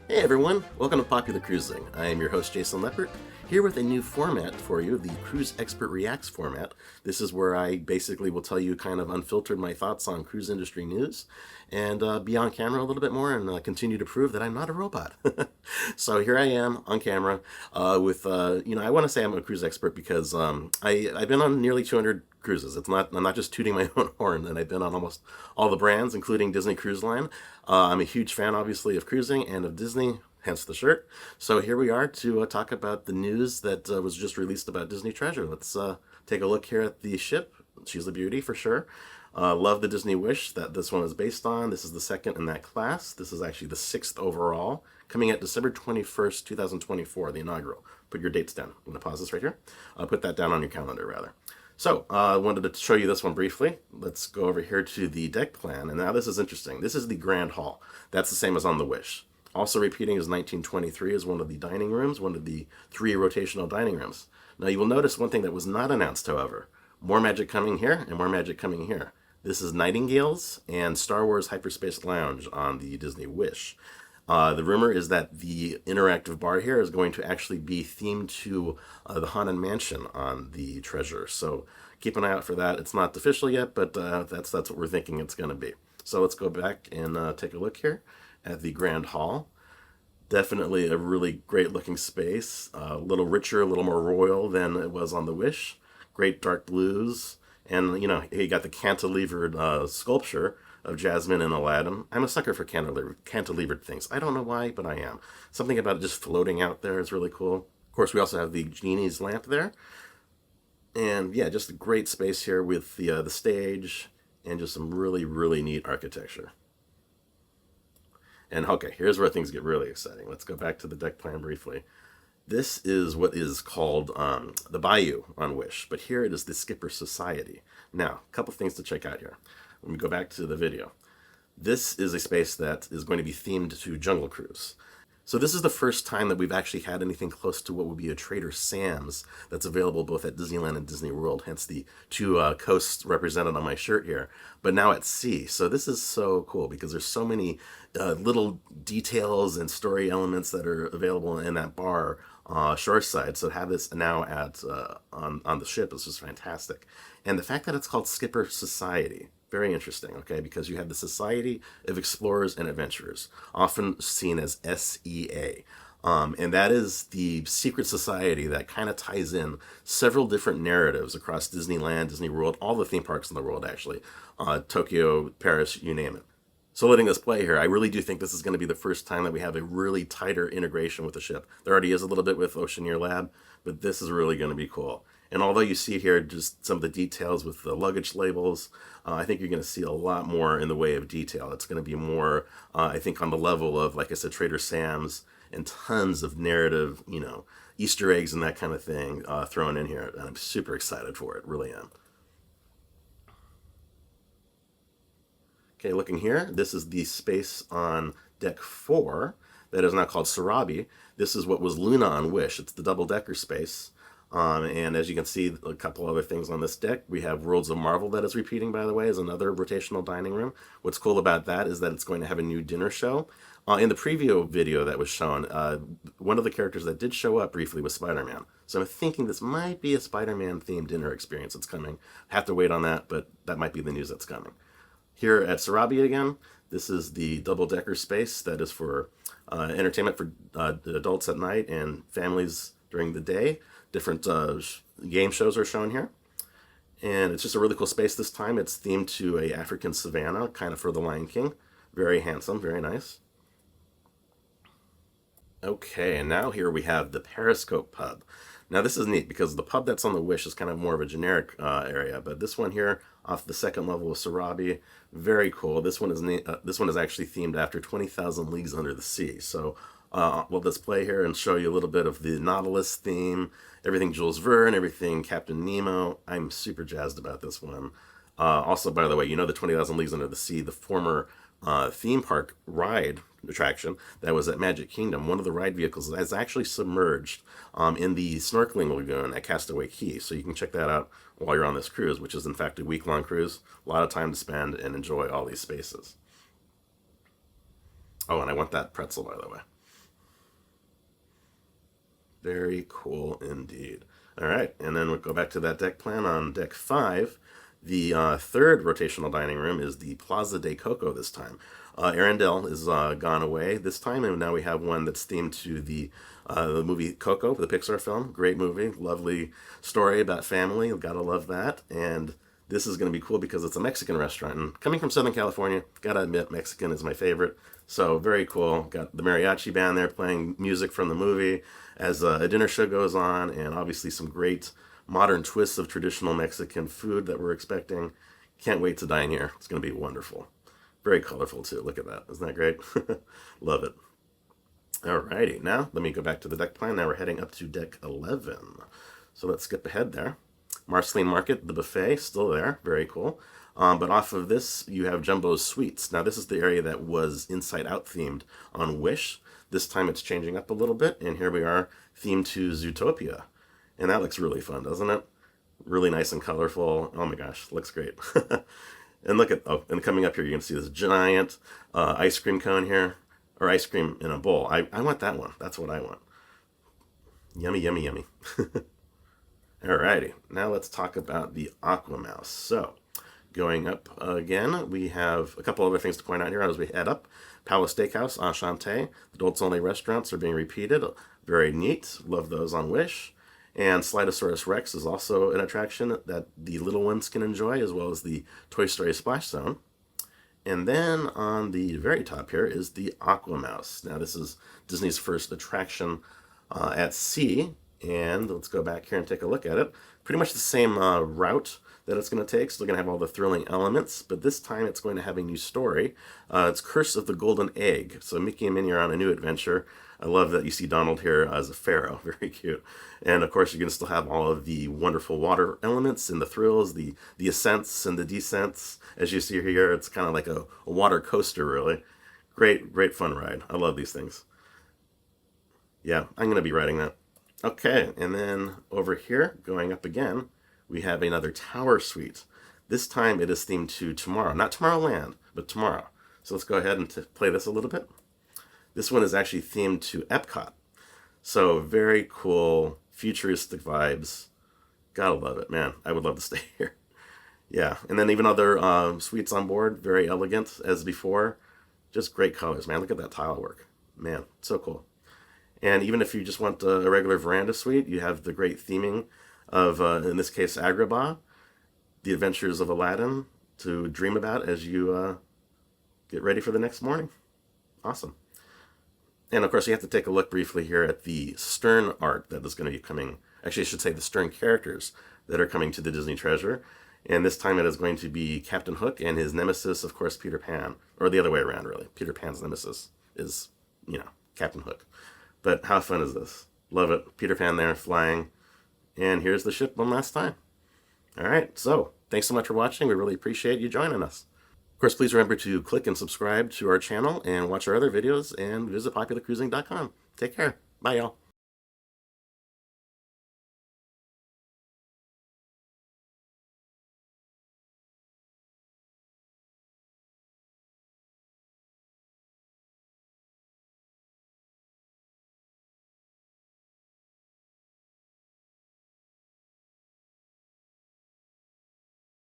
Hey everyone, welcome to Popular Cruising. I am your host Jason Leppert, here with a new format for you, the Cruise Expert Reacts format. This is where I basically will tell you kind of unfiltered my thoughts on cruise industry news and be on camera a little bit more and continue to prove that I'm not a robot. So here I am on camera I want to say I'm a cruise expert because I've been on nearly 200 cruises. I'm not just tooting my own horn, and I've been on almost all the brands, including Disney Cruise Line. I'm a huge fan, obviously, of cruising and of Disney, hence the shirt. So here we are to talk about the news that was just released about Disney Treasure. Let's take a look here at the ship. She's a beauty for sure. Love the Disney Wish that this one is based on. This is the second in that class. This is actually the sixth overall, coming at December 21st, 2024, the inaugural. Put your dates down. I'm going to pause this right here. Put that down on your calendar, rather. So I wanted to show you this one briefly. Let's go over here to the deck plan. And now this is interesting. This is the Grand Hall. That's the same as on the Wish. Also repeating is 1923 as one of the dining rooms, one of the three rotational dining rooms. Now you will notice one thing that was not announced, however. More magic coming here and more magic coming here. This is Nightingales and Star Wars Hyperspace Lounge on the Disney Wish. The rumor is that the interactive bar here is going to actually be themed to the Haunted Mansion on the Treasure. So keep an eye out for that. It's not official yet, but that's what we're thinking it's going to be. So let's go back and take a look here at the Grand Hall. Definitely a really great looking space. A little richer, a little more royal than it was on the Wish. Great dark blues. And, you got the cantilevered sculpture of Jasmine and Aladdin. I'm a sucker for cantilevered things. I don't know why, but I am. Something about it just floating out there is really cool. Of course, we also have the genie's lamp there. And yeah, just a great space here with the stage and just some really, really neat architecture. And okay, here's where things get really exciting. Let's go back to the deck plan briefly. This is what is called the Bayou on Wish, but here it is the Skipper Society. Now, a couple things to check out here. Let me go back to the video. This is a space that is going to be themed to Jungle Cruise. So this is the first time that we've actually had anything close to what would be a Trader Sam's that's available both at Disneyland and Disney World, hence the two coasts represented on my shirt here, but now at sea. So this is so cool because there's so many little details and story elements that are available in that bar shoreside. So to have this now on the ship is just fantastic. And the fact that it's called Skipper Society, very interesting, okay, because you have the Society of Explorers and Adventurers, often seen as S.E.A. And that is the secret society that kind of ties in several different narratives across Disneyland, Disney World, all the theme parks in the world, actually. Tokyo, Paris, you name it. So letting this play here, I really do think this is going to be the first time that we have a really tighter integration with the ship. There already is a little bit with Oceaneer Lab, but this is really going to be cool. And although you see here just some of the details with the luggage labels, I think you're going to see a lot more in the way of detail. It's going to be more, I think, on the level of, like I said, Trader Sam's and tons of narrative, Easter eggs and that kind of thing thrown in here. And I'm super excited for it, really am. Okay, looking here, this is the space on deck 4 that is now called Sarabi. This is what was Luna on Wish. It's the double-decker space. And as you can see, a couple other things on this deck. We have Worlds of Marvel that is repeating, by the way, as another rotational dining room. What's cool about that is that it's going to have a new dinner show. In the preview video that was shown, one of the characters that did show up briefly was Spider-Man. So I'm thinking this might be a Spider-Man themed dinner experience that's coming. Have to wait on that, but that might be the news that's coming. Here at Sarabi again, this is the double-decker space that is for entertainment for adults at night and families during the day. Different game shows are shown here. And it's just a really cool space this time. It's themed to a African savanna, kind of for the Lion King. Very handsome, very nice. Okay, and now here we have the Periscope Pub. Now this is neat because the pub that's on the Wish is kind of more of a generic area, but this one here off the second level of Sarabi, very cool. This one is actually themed after 20,000 Leagues Under the Sea. So we'll display here and show you a little bit of the Nautilus theme, everything Jules Verne, everything Captain Nemo. I'm super jazzed about this one. Also, by the way, the 20,000 Leagues Under the Sea, the former theme park ride attraction that was at Magic Kingdom, one of the ride vehicles is actually submerged in the snorkeling lagoon at Castaway Cay. So you can check that out while you're on this cruise, which is in fact a week-long cruise. A lot of time to spend and enjoy all these spaces. Oh, and I want that pretzel, by the way. Very cool indeed. All right, and then we'll go back to that deck plan on deck 5. The third rotational dining room is the Plaza de Coco this time. Arendelle is gone away this time, and now we have one that's themed to the movie Coco, the Pixar film. Great movie, lovely story about family. Gotta love that. And this is going to be cool because it's a Mexican restaurant. And coming from Southern California, gotta admit, Mexican is my favorite. So very cool. Got the mariachi band there playing music from the movie as a dinner show goes on, and obviously some great modern twists of traditional Mexican food that we're expecting. Can't wait to dine here. It's going to be wonderful. Very colorful too. Look at that. Isn't that great? Love it. Alrighty, now let me go back to the deck plan. Now we're heading up to deck 11. So let's skip ahead there. Marceline Market, the buffet, still there. Very cool. But off of this, you have Jumbeaux Suites. Now this is the area that was Inside Out themed on Wish. This time it's changing up a little bit, and here we are themed to Zootopia. And that looks really fun, doesn't it? Really nice and colorful. Oh my gosh, looks great. And look at, oh, and coming up here, you can see this giant ice cream cone here, or ice cream in a bowl. I want that one. That's what I want. Yummy, yummy, yummy. Alrighty, now let's talk about the Aqua Mouse. So, going up again, we have a couple other things to point out here as we head up. Palace Steakhouse, Enchanté. The adults only restaurants are being repeated. Very neat. Love those on Wish. And Slidosaurus Rex is also an attraction that the little ones can enjoy, as well as the Toy Story Splash Zone. And then on the very top here is the Aqua Mouse. Now this is Disney's first attraction at sea. And let's go back here and take a look at it. Pretty much the same route that it's going to take. Still going to have all the thrilling elements, but this time it's going to have a new story. It's Curse of the Golden Egg. So Mickey and Minnie are on a new adventure. I love that you see Donald here as a pharaoh. Very cute. And of course, you can still have all of the wonderful water elements and the thrills, the ascents and the descents. As you see here, it's kind of like a water coaster, really. Great, great fun ride. I love these things. Yeah, I'm going to be riding that. Okay, and then over here, going up again, we have another tower suite. This time it is themed to tomorrow. Not Tomorrowland, but tomorrow. So let's go ahead and play this a little bit. This one is actually themed to EPCOT. So very cool, futuristic vibes. Gotta love it, man. I would love to stay here. Yeah, and then even other suites on board, very elegant as before. Just great colors, man. Look at that tile work. Man, so cool. And even if you just want a regular veranda suite, you have the great theming of, in this case, Agrabah, the adventures of Aladdin to dream about as you get ready for the next morning. Awesome. And of course, you have to take a look briefly here at the Stern art that is going to be coming. Actually, I should say the Stern characters that are coming to the Disney Treasure. And this time it is going to be Captain Hook and his nemesis, of course, Peter Pan. Or the other way around, really. Peter Pan's nemesis is, Captain Hook. But how fun is this? Love it. Peter Pan there flying. And here's the ship one last time. All right, so thanks so much for watching. We really appreciate you joining us. Of course, please remember to click and subscribe to our channel and watch our other videos and visit popularcruising.com. Take care. Bye, y'all.